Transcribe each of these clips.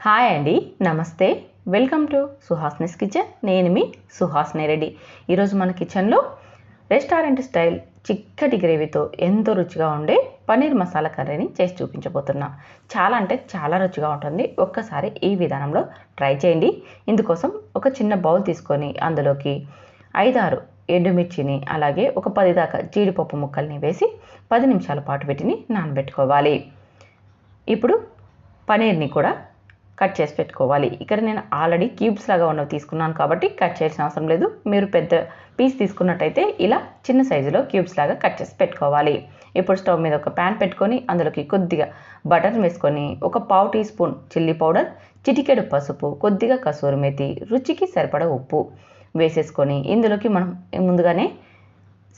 Hi అండి, నమస్తే. Welcome to Suhasini's kitchen. నేను మీ సుహాస్ని రెడ్డి. ఈరోజు మన కిచెన్లో రెస్టారెంట్ స్టైల్ చిక్కటి గ్రేవీతో ఎంతో రుచిగా ఉండే పన్నీర్ మసాలా కర్రీని చేసి చూపించబోతున్నా. చాలా అంటే చాలా రుచిగా ఉంటుంది. ఒక్కసారి ఈ విధానంలో ట్రై చేయండి. ఇందుకోసం ఒక చిన్న బౌల్ తీసుకొని అందులోకి 5-6 ఎండుమిర్చిని అలాగే ఒక 10 దాకా జీడిపప్పు ముక్కల్ని వేసి 10 నిమిషాల పాటు వీటిని నానబెట్టుకోవాలి. ఇప్పుడు పన్నీర్ని కూడా కట్ చేసి పెట్టుకోవాలి. ఇక్కడ నేను ఆల్రెడీ క్యూబ్స్ లాగా ఉన్నవి తీసుకున్నాను కాబట్టి కట్ చేయాల్సిన అవసరం లేదు. మీరు పెద్ద పీస్ తీసుకున్నట్టయితే ఇలా చిన్న సైజులో క్యూబ్స్ లాగా కట్ చేసి పెట్టుకోవాలి. ఇప్పుడు స్టవ్ మీద ఒక ప్యాన్ పెట్టుకొని అందులోకి కొద్దిగా బటర్ వేసుకొని ఒక 1/2 టీ స్పూన్ చిల్లీ పౌడర్, చిటికెడు పసుపు, కొద్దిగా కసూరి మేతి, రుచికి సరిపడా ఉప్పు వేసేసుకొని ఇందులోకి మనం ముందుగానే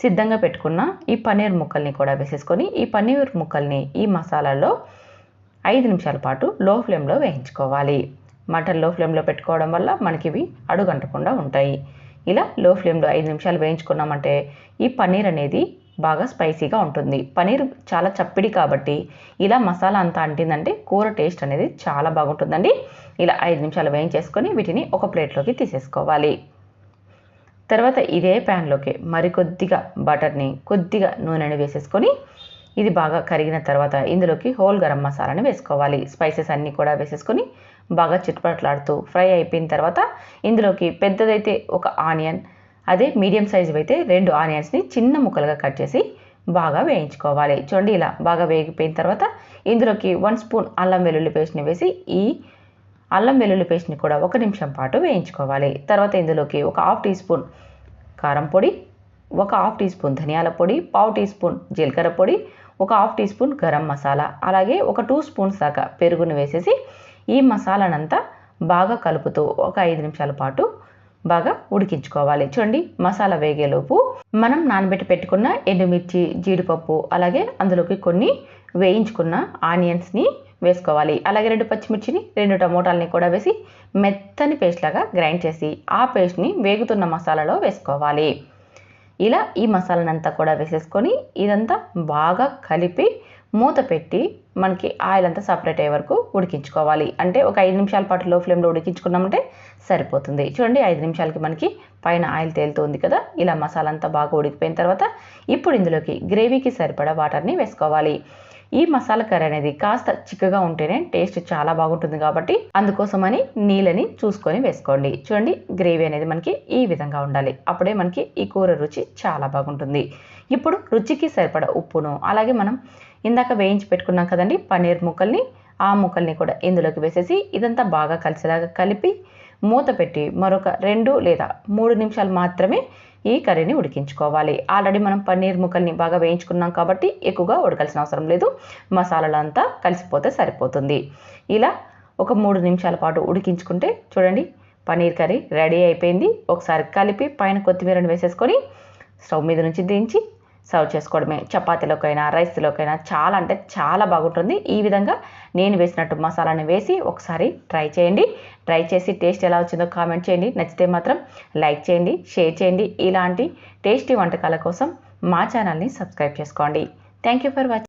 సిద్ధంగా పెట్టుకున్న ఈ పన్నీర్ ముక్కల్ని కూడా వేసేసుకొని ఈ పన్నీర్ ముక్కల్ని ఈ మసాలాలో 5 నిమిషాల పాటు లో ఫ్లేమ్లో వేయించుకోవాలి. మంటలు లో ఫ్లేమ్లో పెట్టుకోవడం వల్ల మనకి ఇవి అడుగంటకుండా ఉంటాయి. ఇలా లో ఫ్లేమ్లో 5 నిమిషాలు వేయించుకున్నామంటే ఈ పన్నీర్ అనేది బాగా స్పైసీగా ఉంటుంది. పన్నీర్ చాలా చప్పిడి కాబట్టి ఇలా మసాలా అంతా అంటిందంటే కూర టేస్ట్ అనేది చాలా బాగుంటుందండి. ఇలా 5 నిమిషాలు వేయించేసుకొని వీటిని ఒక ప్లేట్లోకి తీసేసుకోవాలి. తర్వాత ఇదే ప్యాన్లోకి మరికొద్దిగా బటర్ని, కొద్దిగా నూనెని వేసేసుకొని ఇది బాగా కరిగిన తర్వాత ఇందులోకి హోల్ గరం మసాలాని వేసుకోవాలి. స్పైసెస్ అన్నీ కూడా వేసేసుకొని బాగా చిట్పట్లాడుతూ ఫ్రై అయిపోయిన తర్వాత ఇందులోకి పెద్దదైతే ఒక ఆనియన్, అదే మీడియం సైజు అయితే 2 ఆనియన్స్ని చిన్న ముక్కలుగా కట్ చేసి బాగా వేయించుకోవాలి. చూడండి, ఇలా బాగా వేగిపోయిన తర్వాత ఇందులోకి 1 స్పూన్ అల్లం వెల్లుల్లి పేస్ట్ని వేసి ఈ అల్లం వెల్లుల్లి పేస్ట్ని కూడా 1 నిమిషం పాటు వేయించుకోవాలి. తర్వాత ఇందులోకి ఒక 1/2 టీ స్పూన్ కారం పొడి, ఒక 1/2 టీ స్పూన్ ధనియాల పొడి, 1/2 టీ స్పూన్ జీలకర్ర పొడి, ఒక 1/2 టీ స్పూన్ గరం మసాలా, అలాగే ఒక 2 స్పూన్స్ దాకా పెరుగును వేసేసి ఈ మసాలానంతా బాగా కలుపుతూ ఒక 5 నిమిషాల పాటు బాగా ఉడికించుకోవాలి. చూడండి, మసాలా వేగేలోపు మనం నానబెట్టి పెట్టుకున్న ఎండుమిర్చి, జీడిపప్పు, అలాగే అందులోకి కొన్ని వేయించుకున్న ఆనియన్స్ని వేసుకోవాలి. అలాగే 2 పచ్చిమిర్చిని, 2 టమోటాలని కూడా వేసి మెత్తని పేస్ట్ లాగా గ్రైండ్ చేసి ఆ పేస్ట్ని వేగుతున్న మసాలాలో వేసుకోవాలి. ఇలా ఈ మసాలానంతా కూడా వేసేసుకొని ఇదంతా బాగా కలిపి మూత పెట్టి మనకి ఆయిల్ అంతా సపరేట్ అయ్యే వరకు ఉడికించుకోవాలి. అంటే ఒక 5 నిమిషాల పాటు లో ఫ్లేమ్లో ఉడికించుకున్నామంటే సరిపోతుంది. చూడండి, 5 నిమిషాలకి మనకి పైన ఆయిల్ తేలుతుంది కదా. ఇలా మసాలా అంతా బాగా ఉడికిపోయిన తర్వాత ఇప్పుడు ఇందులోకి గ్రేవీకి సరిపడా వాటర్ని వేసుకోవాలి. ఈ మసాలా కర్రీ అనేది కాస్త చిక్కగా ఉంటేనే టేస్ట్ చాలా బాగుంటుంది కాబట్టి అందుకోసమని నీళ్ళని చూసుకొని వేసుకోండి. చూడండి, గ్రేవీ అనేది మనకి ఈ విధంగా ఉండాలి. అప్పుడే మనకి ఈ కూర రుచి చాలా బాగుంటుంది. ఇప్పుడు రుచికి సరిపడా ఉప్పును, అలాగే మనం ఇందాక వేయించి పెట్టుకున్నాం కదండి పన్నీర్ ముక్కల్ని, ఆ ముక్కల్ని కూడా ఇందులోకి వేసేసి ఇదంతా బాగా కలిసేలాగా కలిపి మూత పెట్టి మరొక 2 లేదా 3 నిమిషాలు మాత్రమే ఈ కర్రీని ఉడికించుకోవాలి. ఆల్రెడీ మనం పన్నీర్ ముక్కల్ని బాగా వేయించుకున్నాం కాబట్టి ఎక్కువగా ఉడకాల్సిన అవసరం లేదు. మసాలాలు అంతా కలిసిపోతే సరిపోతుంది. ఇలా ఒక 3 నిమిషాల పాటు ఉడికించుకుంటే చూడండి, పన్నీర్ కర్రీ రెడీ అయిపోయింది. ఒకసారి కలిపి పైన కొత్తిమీరని వేసేసుకొని స్టవ్ మీద నుంచి దించి సర్వ్ చేసుకోవడమే. చపాతీలోకైనా రైస్లోకైనా చాలా అంటే చాలా బాగుంటుంది. ఈ విధంగా నేను వేసినట్టు మసాలాని వేసి ఒకసారి ట్రై చేయండి. ట్రై చేసి టేస్ట్ ఎలా వచ్చిందో కామెంట్ చేయండి. నచ్చితే మాత్రం లైక్ చేయండి, షేర్ చేయండి. ఇలాంటి టేస్టీ వంటకాల కోసం మా ఛానల్ని సబ్స్క్రైబ్ చేసుకోండి. Thank you for watching.